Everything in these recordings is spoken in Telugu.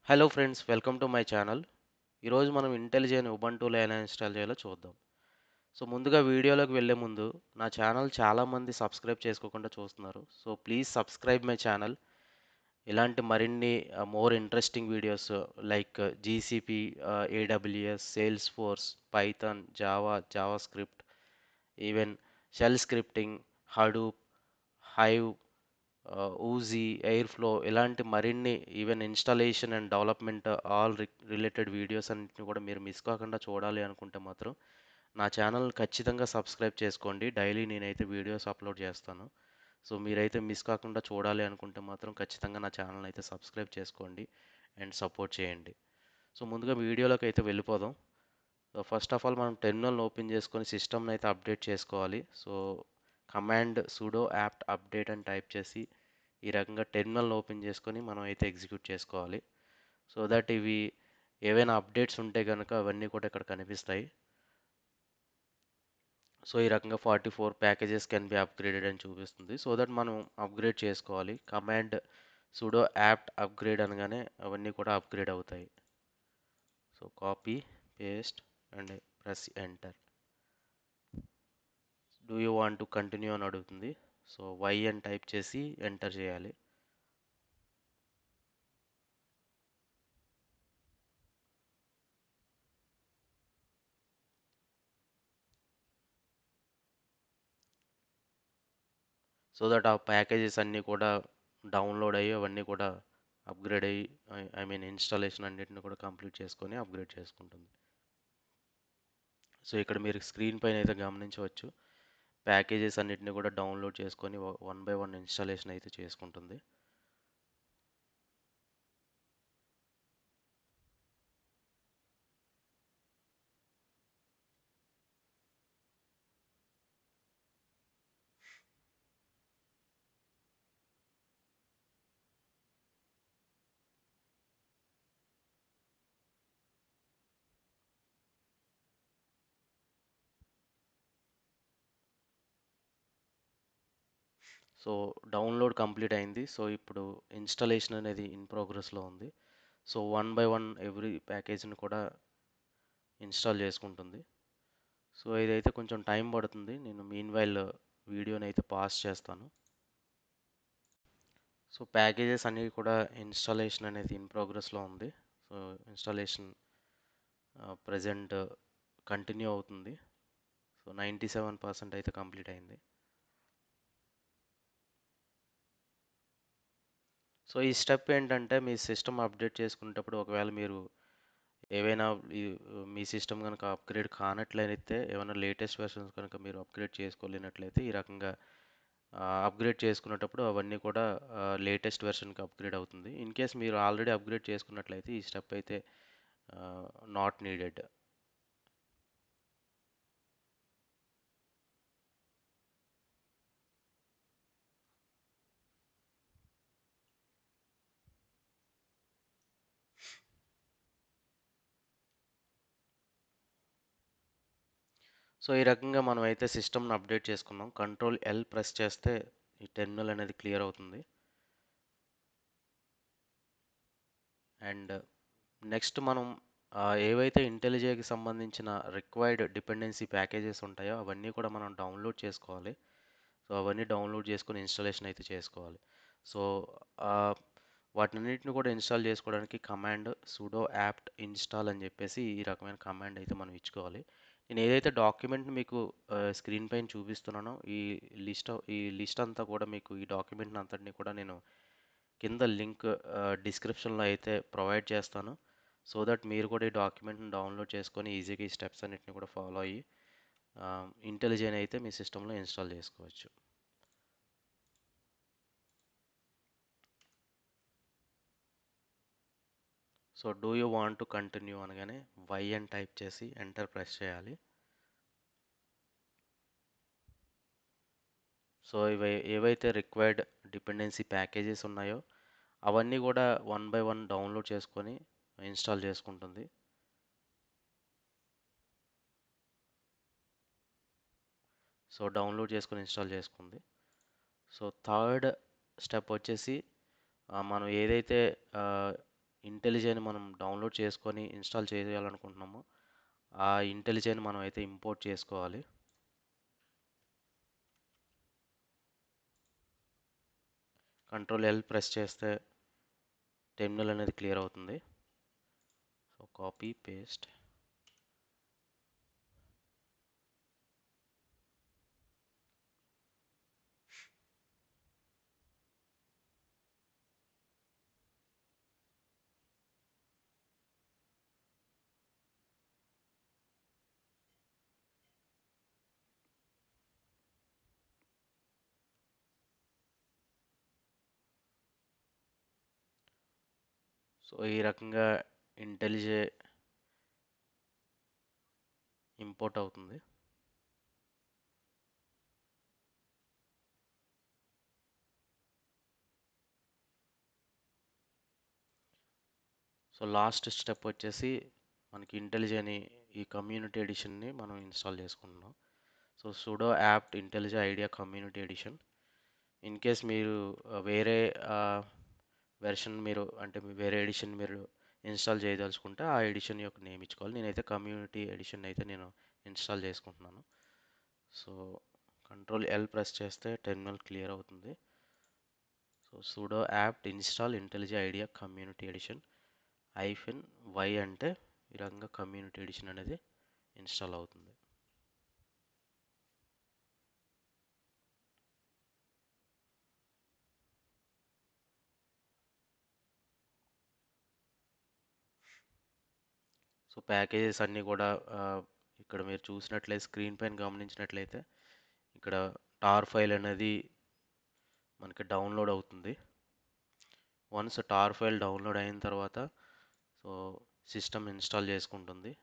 Hello friends, welcome to my channel. ఈరోజు మనం IntelliJ ఉబంటులో ఎలా ఇన్స్టాల్ చేయాలో చూద్దాం. సో ముందుగా వీడియోలోకి వెళ్ళే ముందు నా ఛానల్ చాలామంది సబ్స్క్రైబ్ చేసుకోకుండా చూస్తున్నారు. So please subscribe my channel. ఇలాంటి మరిన్ని more interesting videos like GCP, AWS, Salesforce, Python, JavaScript, even shell scripting, Hadoop, Hive, Oozie, Airflow ఇలాంటి మరిన్ని even installation and development all related videos అన్నిటిని కూడా మీరు మిస్ కాకుండా చూడాలి అనుకుంటే మాత్రం నా ఛానల్ ఖచ్చితంగా సబ్స్క్రైబ్ చేసుకోండి. డైలీ నేనైతే వీడియోస్ అప్లోడ్ చేస్తాను. సో మీరైతే మిస్ కాకుండా చూడాలి అనుకుంటే మాత్రం ఖచ్చితంగా నా ఛానల్ అయితే సబ్స్క్రైబ్ చేసుకోండి అండ్ సపోర్ట్ చేయండి. సో ముందుగా వీడియోలోకి అయితే వెళ్ళిపోదాం. సో ఫస్ట్ ఆఫ్ ఆల్ మనం టెర్మినల్ ఓపెన్ చేసుకొని సిస్టమ్‌ని అయితే అప్డేట్ చేసుకోవాలి. So command sudo apt update అని టైప్ చేసి ఈ రకంగా టెర్మినల్ ఓపెన్ చేసుకొని మనం అయితే ఎగ్జిక్యూట్ చేసుకోవాలి. సో దట్ ఇవి ఏవైనా అప్డేట్స్ ఉంటే కనుక అవన్నీ కూడా ఇక్కడ కనిపిస్తాయి. సో ఈ రకంగా 44 ప్యాకేజెస్ కెన్ బి అప్గ్రేడెడ్ అని చూపిస్తుంది. సో దట్ మనం అప్గ్రేడ్ చేసుకోవాలి. కమాండ్ sudo apt upgrade అనగానే అవన్నీ కూడా అప్గ్రేడ్ అవుతాయి. So copy, paste and press enter. Do you want to continue అని అడుగుతుంది. సో వై అని టైప్ చేసి ఎంటర్ చేయాలి. సో దట్ ఆ ప్యాకేజెస్ అన్నీ కూడా డౌన్లోడ్ అయ్యి అవన్నీ కూడా అప్గ్రేడ్ అయ్యి ఐ మీన్ ఇన్స్టాలేషన్ అన్నిటిని కూడా కంప్లీట్ చేసుకొని అప్గ్రేడ్ చేసుకుంటుంది. సో ఇక్కడ మీరు స్క్రీన్ పైన అయితే గమనించవచ్చు, ప్యాకేజెస్ అన్నిటిని కూడా డౌన్లోడ్ చేసుకొని వన్ బై వన్ ఇన్స్టాలేషన్ అయితే చేసుకుంటుంది. సో డౌన్లోడ్ కంప్లీట్ అయింది. సో ఇప్పుడు ఇన్స్టాలేషన్ అనేది ఇన్ ప్రోగ్రెస్లో ఉంది. So one by one every ప్యాకేజ్ని కూడా ఇన్స్టాల్ చేసుకుంటుంది. సో ఇదైతే కొంచెం టైం పడుతుంది. నేను మీన్ వైల్ వీడియోని అయితే పాస్ చేస్తాను. సో ప్యాకేజెస్ అన్నీ కూడా ఇన్స్టాలేషన్ అనేది ఇన్ ప్రోగ్రెస్లో ఉంది. సో ఇన్స్టాలేషన్ ప్రజెంట్ కంటిన్యూ అవుతుంది. సో 97% అయితే కంప్లీట్ అయింది. సో ఈ స్టెప్ ఏంటంటే మీ సిస్టమ్ అప్డేట్ చేసుకునేటప్పుడు ఒకవేళ మీరు ఏవైనా ఈ మీ సిస్టమ్ కనుక అప్గ్రేడ్ కానట్లయితే ఏమైనా లేటెస్ట్ వెర్షన్స్ కనుక మీరు అప్గ్రేడ్ చేసుకోలేనట్లయితే ఈ రకంగా అప్గ్రేడ్ చేసుకునేటప్పుడు అవన్నీ కూడా లేటెస్ట్ వెర్షన్కి అప్గ్రేడ్ అవుతుంది. ఇన్ కేస్ మీరు ఆల్రెడీ అప్గ్రేడ్ చేసుకున్నట్లయితే ఈ స్టెప్ అయితే నాట్ నీడెడ్. సో ఈ రకంగా మనం అయితే సిస్టమ్ని అప్డేట్ చేసుకున్నాం. కంట్రోల్ ఎల్ ప్రెస్ చేస్తే ఈ టెర్మినల్ అనేది క్లియర్ అవుతుంది. అండ్ నెక్స్ట్ మనం ఏవైతే ఇంటెలిజేకి సంబంధించిన రిక్వైర్డ్ డిపెండెన్సీ ప్యాకేజెస్ ఉంటాయో అవన్నీ కూడా మనం డౌన్లోడ్ చేసుకోవాలి. సో అవన్నీ డౌన్లోడ్ చేసుకొని ఇన్స్టాలేషన్ అయితే చేసుకోవాలి. సో వాటినన్నిటిని కూడా ఇన్స్టాల్ చేసుకోవడానికి కమాండ్ sudo apt install అని చెప్పేసి ఈ రకమైన కమాండ్ అయితే మనం ఇచ్చుకోవాలి. నేను ఏదైతే డాక్యుమెంట్ మీకు స్క్రీన్ పైన చూపిస్తున్నానో ఈ లిస్ట్ అంతా కూడా మీకు ఈ డాక్యుమెంట్ అంతటిని కూడా నేను కింద లింక్ డిస్క్రిప్షన్లో అయితే ప్రొవైడ్ చేస్తాను. సో దట్ మీరు కూడా ఈ డాక్యుమెంట్ని డౌన్లోడ్ చేసుకొని ఈజీగా ఈ స్టెప్స్ అన్నిటిని కూడా ఫాలో అయ్యి ఇంటెలిజెన్ అయితే మీ సిస్టంలో ఇన్స్టాల్ చేసుకోవచ్చు. So do you want to continue అనగానే వై అని టైప్ చేసి ఎంటర్ ప్రెస్ చేయాలి. సో ఏవైతే రిక్వైర్డ్ డిపెండెన్సీ ప్యాకేజెస్ ఉన్నాయో అవన్నీ కూడా వన్ బై వన్ డౌన్లోడ్ చేసుకొని ఇన్స్టాల్ చేసుకుంటుంది. సో డౌన్లోడ్ చేసుకొని ఇన్స్టాల్ చేసుకుంది. సో థర్డ్ స్టెప్ వచ్చేసి మనం ఏదైతే IntelliJని మనం డౌన్లోడ్ చేసుకొని ఇన్స్టాల్ చేయాలనుకుంటున్నామో ఆ IntelliJని మనం అయితే ఇంపోర్ట్ చేసుకోవాలి. Ctrl L ప్రెస్ చేస్తే టెర్మినల్ అనేది క్లియర్ అవుతుంది. So copy paste. సో ఈ రకంగా IntelliJ ఇంపోర్ట్ అవుతుంది. సో లాస్ట్ స్టెప్ వచ్చేసి మనకి IntelliJని ఈ కమ్యూనిటీ ఎడిషన్ని మనం ఇన్స్టాల్ చేసుకుంటున్నాం. So sudo apt IntelliJ IDEA community edition. In case మీరు వేరే వెర్షన్ మీరు అంటే వేరే ఎడిషన్ మీరు ఇన్స్టాల్ చేయదలుచుకుంటే ఆ ఎడిషన్ యొక్క నేమ్ ఇచ్చుకోవాలి. నేనైతే కమ్యూనిటీ ఎడిషన్ అయితే నేను ఇన్స్టాల్ చేసుకుంటున్నాను. సో Ctrl L ప్రెస్ చేస్తే టెర్మినల్ క్లియర్ అవుతుంది. So sudo apt install IntelliJ IDEA community edition -y అంటే ఈ రకంగా కమ్యూనిటీ ఎడిషన్ అనేది ఇన్స్టాల్ అవుతుంది. సో ప్యాకేజెస్ అన్నీ కూడా ఇక్కడ మీరు చూసినట్లయితే స్క్రీన్ పైన గమనించినట్లయితే ఇక్కడ టార్ ఫైల్ అనేది మనకి డౌన్లోడ్ అవుతుంది. వన్స్ టార్ ఫైల్ డౌన్లోడ్ అయిన తర్వాత సో సిస్టమ్ ఇన్స్టాల్ చేసుకుంటుంది.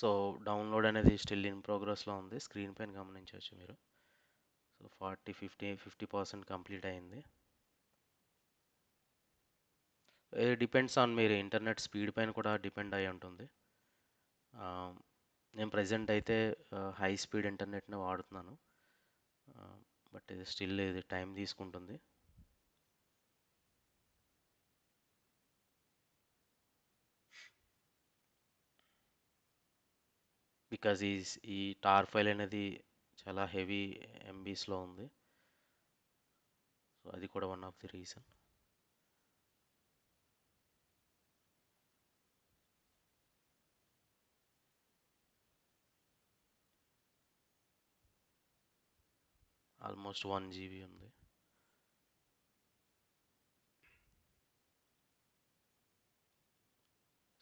సో డౌన్లోడ్ అనేది స్టిల్ ఇన్ ప్రోగ్రెస్లో ఉంది. స్క్రీన్ పైన గమనించవచ్చు మీరు. సో 50% కంప్లీట్ అయింది. డిపెండ్స్ ఆన్ మీరు ఇంటర్నెట్ స్పీడ్ పైన కూడా డిపెండ్ అయి ఉంటుంది. నేను ప్రజెంట్ అయితే హై స్పీడ్ ఇంటర్నెట్ని వాడుతున్నాను. బట్ ఇది స్టిల్ ఇది టైం తీసుకుంటుంది. బికాజ్ ఈ టార్ ఫైల్ అనేది చాలా హెవీ ఎంబీస్లో ఉంది. సో అది కూడా one of the reason. Almost 1 GB ఉంది.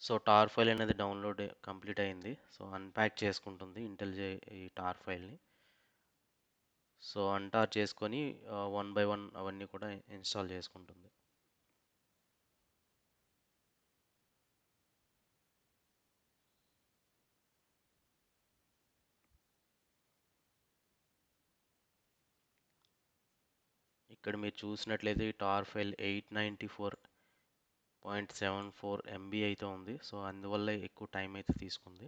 సో టార్ ఫైల్ అనేది డౌన్లోడ్ కంప్లీట్ అయింది. సో అన్ప్యాక్ చేసుకుంటుంది IntelliJ ఈ టార్ ఫైల్ని. సో అన్టార్ చేసుకొని 1 బై 1 అవన్నీ కూడా ఇన్స్టాల్ చేసుకుంటుంది. ఇక్కడ మీరు చూసినట్లయితే ఈ టార్ ఫైల్ 894.74 MB అయితే ఉంది. సో అందువల్ల ఎక్కువ టైం అయితే తీసుకుంది.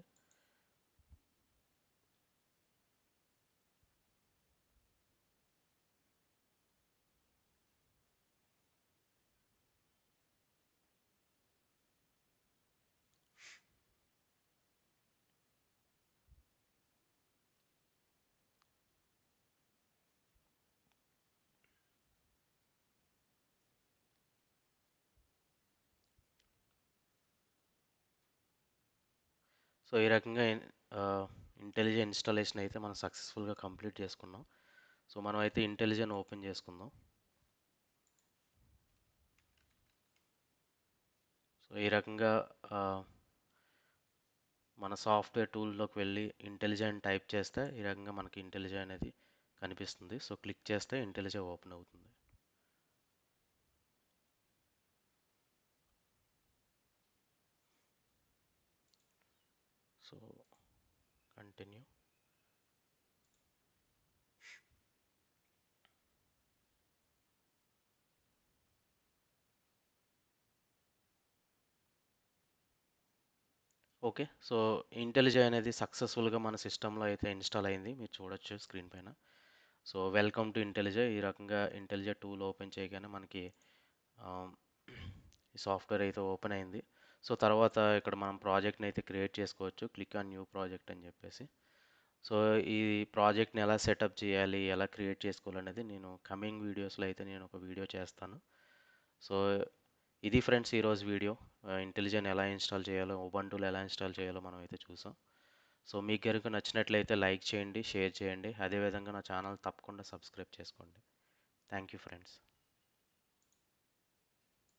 సో ఈ రకంగా IntelliJ ఇన్స్టాలేషన్ అయితే మనం సక్సెస్ఫుల్గా కంప్లీట్ చేసుకున్నాం. సో మనం అయితే IntelliJని ఓపెన్ చేసుకుందాం. సో ఈ రకంగా మన సాఫ్ట్వేర్ టూల్లోకి వెళ్ళి IntelliJ అని టైప్ చేస్తే ఈ రకంగా మనకి IntelliJ అనేది కనిపిస్తుంది. సో క్లిక్ చేస్తే IntelliJ ఓపెన్ అవుతుంది. So continue. Okay. So, IntelliJ అనేది సక్సెస్‌ఫుల్‌గా మన సిస్టమ్‌లో అయితే ఇన్‌స్టాల్ అయింది. మీరు చూడొచ్చు స్క్రీన్ పైన. So, welcome to IntelliJ. ఈ రకంగా IntelliJ టూల్ ఓపెన్ చేయగానే మనకి ఆహ్, ఈ సాఫ్ట్‌వేర్ అయితే ఓపెన్ అయింది. సో, తర్వాత ఇక్కడ మనం ప్రాజెక్ట్‌ని అయితే క్రియేట్ చేసుకోవచ్చు. క్లిక్ ఆన్ న్యూ ప్రాజెక్ట్ అని చెప్పేసి. సో, ఈ ప్రాజెక్ట్‌ని ఎలా సెటప్ చేయాలి, ఎలా క్రియేట్ చేసుకోవాలనేది నేను కమింగ్ వీడియోస్‌లో అయితే నేను ఒక వీడియో చేస్తాను. సో, ఇది ఫ్రెండ్స్ ఈరోజు వీడియో. IntelliJని ఎలా ఇన్‌స్టాల్ చేయాలో, ఉబంటులో ఎలా ఇన్‌స్టాల్ చేయాలో మనం అయితే చూసాం. సో, మీకు గనుక నచ్చినట్లయితే లైక్ చేయండి, షేర్ చేయండి. అదేవిధంగా నా ఛానల్ తప్పకుండా సబ్స్క్రైబ్ చేసుకోండి. Thank you friends.